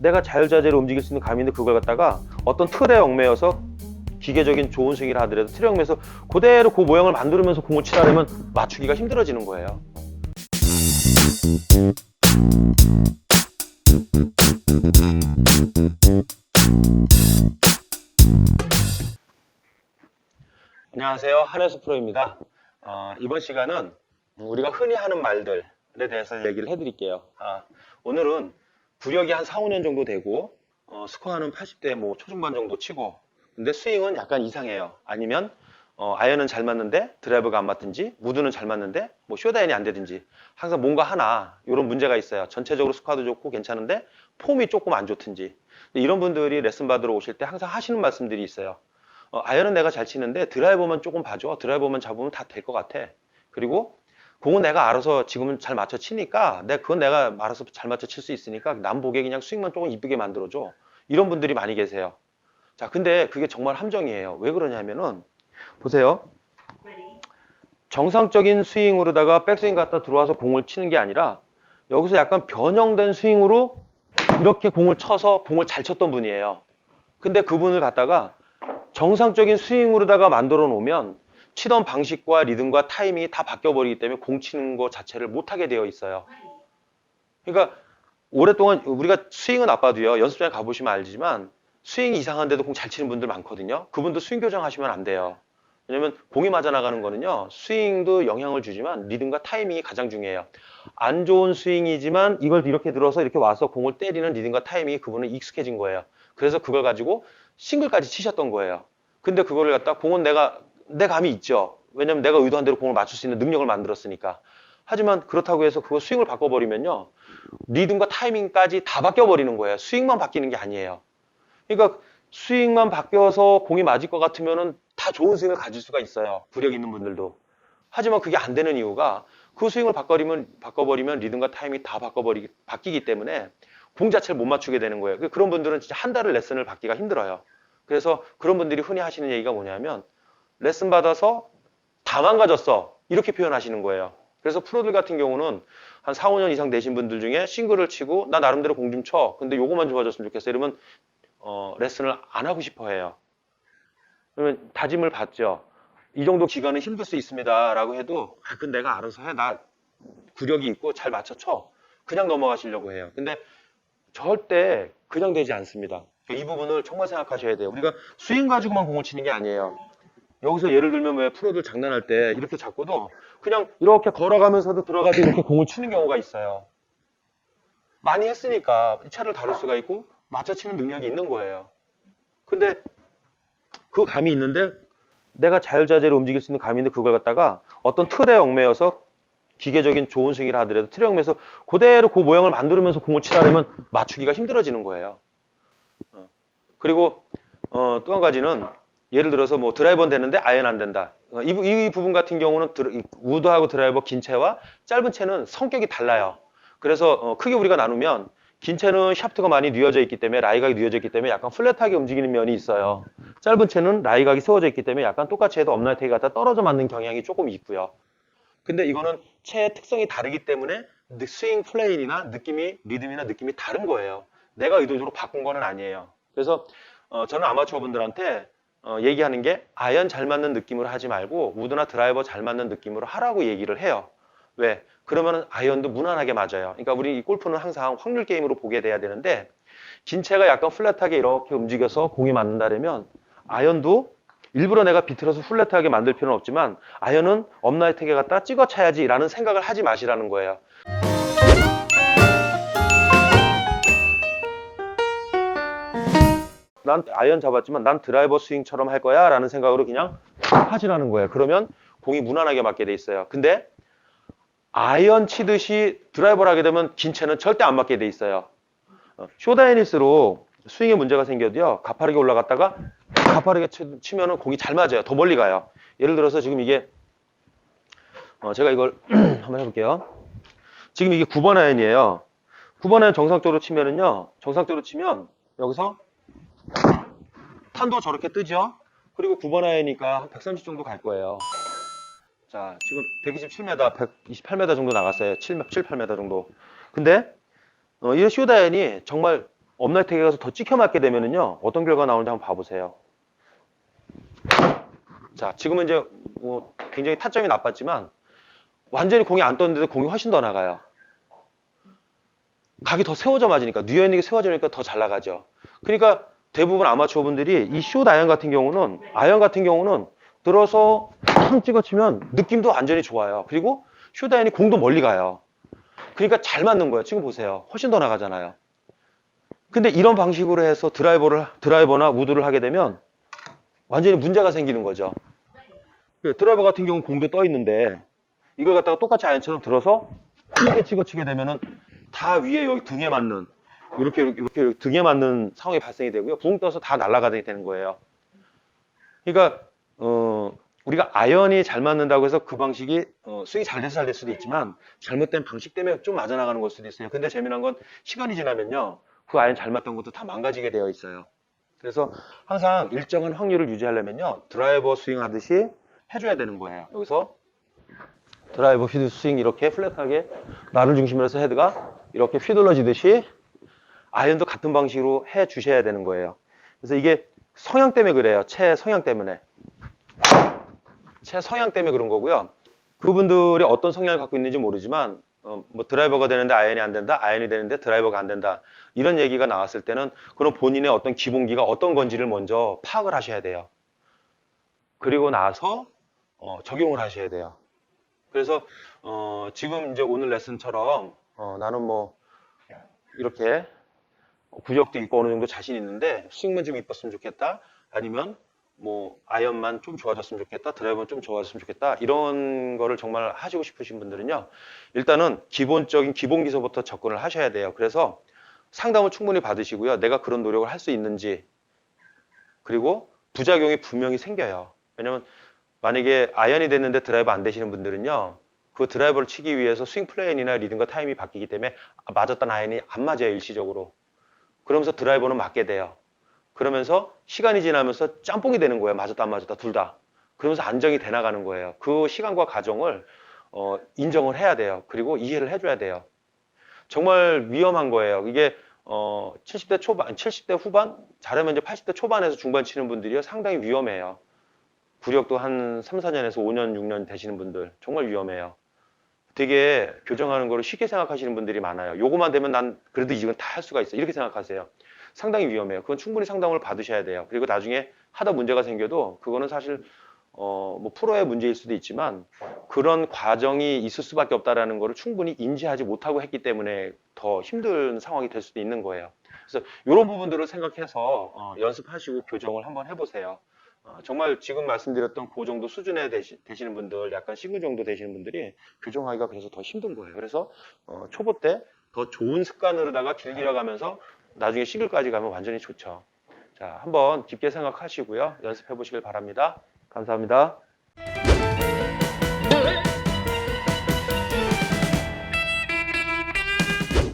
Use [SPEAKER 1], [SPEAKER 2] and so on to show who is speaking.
[SPEAKER 1] 내가 자유자재로 움직일 수 있는 감인데 그걸 갖다가 어떤 틀에 얽매여서 기계적인 좋은 스윙을 하더라도 틀에 얽매여서 그대로 그 모양을 만들면서 공을 치려면 맞추기가 힘들어지는 거예요. 안녕하세요, 한혜수 프로입니다. 이번 시간은 우리가 흔히 하는 말들에 대해서 얘기를 해드릴게요. 오늘은 구력이 한 4, 5년 정도 되고 스코어는 80대 뭐 초중반 정도 치고, 근데 스윙은 약간 이상해요. 아니면 아이언은 잘 맞는데 드라이버가 안 맞든지, 무드는 잘 맞는데 뭐 쇼다인이 안 되든지, 항상 뭔가 하나 이런 문제가 있어요. 전체적으로 스코어도 좋고 괜찮은데 폼이 조금 안 좋든지. 이런 분들이 레슨 받으러 오실 때 항상 하시는 말씀들이 있어요. 아이언은 내가 잘 치는데 드라이버만 조금 봐줘. 드라이버만 잡으면 다 될 것 같아. 그리고 공은 내가 알아서 지금은 잘 맞춰 치니까 그건 내가 알아서 잘 맞춰 칠 수 있으니까 남 보기에 그냥 스윙만 조금 이쁘게 만들어줘. 이런 분들이 많이 계세요. 자, 근데 그게 정말 함정이에요. 왜 그러냐면은 보세요. 정상적인 스윙으로다가 백스윙 갖다 들어와서 공을 치는 게 아니라 여기서 약간 변형된 스윙으로 이렇게 공을 쳐서 공을 잘 쳤던 분이에요. 근데 그분을 갖다가 정상적인 스윙으로다가 만들어 놓으면 치던 방식과 리듬과 타이밍이 다 바뀌어버리기 때문에 공 치는 거 자체를 못하게 되어 있어요. 그러니까 오랫동안 우리가 스윙은 나빠도요, 연습장에 가보시면 알지만 스윙이 이상한데도 공 잘 치는 분들 많거든요. 그분도 스윙 교정하시면 안 돼요. 왜냐면 공이 맞아 나가는 거는요, 스윙도 영향을 주지만 리듬과 타이밍이 가장 중요해요. 안 좋은 스윙이지만 이걸 이렇게 들어서 이렇게 와서 공을 때리는 리듬과 타이밍이 그분은 익숙해진 거예요. 그래서 그걸 가지고 싱글까지 치셨던 거예요. 근데 그거를 갖다 공은 내 감이 있죠. 왜냐면 내가 의도한 대로 공을 맞출 수 있는 능력을 만들었으니까. 하지만 그렇다고 해서 그거 스윙을 바꿔버리면요, 리듬과 타이밍까지 다 바뀌어버리는 거예요. 스윙만 바뀌는 게 아니에요. 그러니까 스윙만 바뀌어서 공이 맞을 것 같으면은 다 좋은 스윙을 가질 수가 있어요. 구력 있는 분들도. 하지만 그게 안 되는 이유가 그 스윙을 바꿔버리면 리듬과 타이밍이 다 바뀌기 때문에 공 자체를 못 맞추게 되는 거예요. 그런 분들은 진짜 한 달을 레슨을 받기가 힘들어요. 그래서 그런 분들이 흔히 하시는 얘기가 뭐냐면 레슨 받아서 다 망가졌어, 이렇게 표현하시는 거예요. 그래서 프로들 같은 경우는 한 4, 5년 이상 되신 분들 중에 싱글을 치고 나 나름대로 공 좀 쳐, 근데 요거만 좋아졌으면 좋겠어 이러면 레슨을 안 하고 싶어 해요. 그러면 다짐을 받죠. 이 정도 기간은 힘들 수 있습니다 라고 해도 그건 내가 알아서 해, 나 구력이 있고 잘 맞춰 쳐, 그냥 넘어가시려고 해요. 근데 절대 그냥 되지 않습니다. 이 부분을 정말 생각하셔야 돼요. 우리가 스윙 가지고만 공을 치는 게 아니에요. 여기서 예를 들면 왜 프로들 장난할 때 이렇게 잡고도 그냥 이렇게 걸어가면서도 들어가서 이렇게 공을 치는 경우가 있어요. 많이 했으니까 차를 다룰 수가 있고 맞춰 치는 능력이 있는 거예요. 근데 그 감이 있는데 내가 자유자재로 움직일 수 있는 감인데 그걸 갖다가 어떤 틀에 얽매여서 기계적인 좋은 스윙을 하더라도 틀에 얽매여서 그대로 그 모양을 만들면서 공을 치려면 맞추기가 힘들어지는 거예요. 그리고 또 한 가지는 예를 들어서 뭐 드라이버는 되는데 아이언 안 된다. 이 부분 같은 경우는 우드하고 드라이버 긴 채와 짧은 채는 성격이 달라요. 그래서 크게 우리가 나누면 긴 채는 샤프트가 많이 뉘어져 있기 때문에, 라이각이 뉘어져 있기 때문에 약간 플랫하게 움직이는 면이 있어요. 짧은 채는 라이각이 세워져 있기 때문에 약간 똑같이 해도 업라이트가 갖다 떨어져 맞는 경향이 조금 있고요. 근데 이거는 채의 특성이 다르기 때문에 스윙 플레인이나 리듬이나 느낌이 다른 거예요. 내가 의도적으로 바꾼 거는 아니에요. 그래서 저는 아마추어 분들한테 얘기하는 게 아이언 잘 맞는 느낌으로 하지 말고 우드나 드라이버 잘 맞는 느낌으로 하라고 얘기를 해요. 왜? 그러면 아이언도 무난하게 맞아요. 그러니까 우리 이 골프는 항상 확률 게임으로 보게 돼야 되는데, 긴 채가 약간 플랫하게 이렇게 움직여서 공이 맞는다면 아이언도 일부러 내가 비틀어서 플랫하게 만들 필요는 없지만 아이언은 업라이트하게 갖다 찍어 차야지 라는 생각을 하지 마시라는 거예요. 난 아이언 잡았지만 난 드라이버 스윙처럼 할 거야 라는 생각으로 그냥 하시라는 거예요. 그러면 공이 무난하게 맞게 돼 있어요. 근데 아이언 치듯이 드라이버를 하게 되면 긴 채는 절대 안 맞게 돼 있어요. 쇼다이니스로 스윙에 문제가 생겨도요, 가파르게 올라갔다가 가파르게 치면은 공이 잘 맞아요. 더 멀리 가요. 예를 들어서 지금 이게 제가 이걸 한번 해볼게요. 지금 이게 9번 아이언이에요. 9번 아이언 정상적으로 치면은요, 정상적으로 치면 여기서 탄도 저렇게 뜨죠. 그리고 9번 아이언이니까 한 130 정도 갈 거예요. 자, 지금 127m, 128m 정도 나갔어요. 7, 8m 정도. 근데 이 쇼다이언이 정말 업라이트에 가서 더 찍혀 맞게 되면은요, 어떤 결과가 나오는지 한번 봐보세요. 자, 지금은 이제 뭐 굉장히 타점이 나빴지만 완전히 공이 안 떴는데도 공이 훨씬 더 나가요. 각이 더 세워져 맞으니까, 뉘어있는 게 세워지니까 더 잘 나가죠. 그러니까 대부분 아마추어 분들이 이 숏 아이언 같은 경우는 들어서 탕 찍어치면 느낌도 완전히 좋아요. 그리고 숏 아이언이 공도 멀리 가요. 그러니까 잘 맞는 거예요. 지금 보세요. 훨씬 더 나가잖아요. 근데 이런 방식으로 해서 드라이버나 우드를 하게 되면 완전히 문제가 생기는 거죠. 드라이버 같은 경우는 공도 떠 있는데 이걸 갖다가 똑같이 아이언처럼 들어서 이렇게 찍어치게 되면은 다 위에 여기 등에 맞는 이렇게 등에 맞는 상황이 발생이 되고요. 붕 떠서 다 날아가게 되는 거예요. 그러니까 우리가 아이언이 잘 맞는다고 해서 그 방식이 스윙이 잘 돼서 잘 될 수도 있지만 잘못된 방식 때문에 좀 맞아나가는 걸 수도 있어요. 근데 재미난 건 시간이 지나면요. 그 아이언 잘 맞던 것도 다 망가지게 되어 있어요. 그래서 항상 일정한 확률을 유지하려면요. 드라이버 스윙 하듯이 해줘야 되는 거예요. 여기서 드라이버 휘드 스윙 이렇게 플랫하게 나를 중심으로 해서 헤드가 이렇게 휘둘러지듯이 아이언도 같은 방식으로 해 주셔야 되는 거예요. 그래서 이게 성향 때문에 그래요. 채 성향 때문에 그런 거고요. 그분들이 어떤 성향을 갖고 있는지 모르지만 뭐 드라이버가 되는데 아이언이 안 된다, 아이언이 되는데 드라이버가 안 된다 이런 얘기가 나왔을 때는 그럼 본인의 어떤 기본기가 어떤 건지를 먼저 파악을 하셔야 돼요. 그리고 나서 적용을 하셔야 돼요. 그래서 지금 이제 오늘 레슨처럼 나는 뭐 이렇게 구력도 있고 어느 정도 자신 있는데 스윙만 좀 이뻤으면 좋겠다. 아니면 뭐 아이언만 좀 좋아졌으면 좋겠다. 드라이버는 좀 좋아졌으면 좋겠다. 이런 거를 정말 하시고 싶으신 분들은요. 일단은 기본적인 기본기서부터 접근을 하셔야 돼요. 그래서 상담을 충분히 받으시고요. 내가 그런 노력을 할 수 있는지 그리고 부작용이 분명히 생겨요. 왜냐면 만약에 아이언이 됐는데 드라이버 안 되시는 분들은요. 그 드라이버를 치기 위해서 스윙 플레인이나 리듬과 타임이 바뀌기 때문에 맞았던 아이언이 안 맞아요. 일시적으로. 그러면서 드라이버는 맞게 돼요. 그러면서 시간이 지나면서 짬뽕이 되는 거예요. 맞았다 안 맞았다 둘 다. 그러면서 안정이 돼 나가는 거예요. 그 시간과 과정을 인정을 해야 돼요. 그리고 이해를 해줘야 돼요. 정말 위험한 거예요. 이게 70대 초반, 70대 후반, 잘하면 이제 80대 초반에서 중반 치는 분들이요. 상당히 위험해요. 구력도 한 3, 4년에서 5년, 6년 되시는 분들 정말 위험해요. 되게 교정하는 거를 쉽게 생각하시는 분들이 많아요. 요거만 되면 난 그래도 이건 다 할 수가 있어. 이렇게 생각하세요. 상당히 위험해요. 그건 충분히 상담을 받으셔야 돼요. 그리고 나중에 하다 문제가 생겨도 그거는 사실 뭐 프로의 문제일 수도 있지만 그런 과정이 있을 수밖에 없다라는 거를 충분히 인지하지 못하고 했기 때문에 더 힘든 상황이 될 수도 있는 거예요. 그래서 이런 부분들을 생각해서 연습하시고 교정을 한번 해보세요. 정말 지금 말씀드렸던 그 정도 수준에 되시는 분들, 약간 싱글 정도 되시는 분들이 교정하기가 그래서 더 힘든 거예요. 그래서 초보 때 더 좋은 습관으로다가 길들여가면서 나중에 싱글까지 가면 완전히 좋죠. 자, 한번 깊게 생각하시고요. 연습해 보시길 바랍니다. 감사합니다.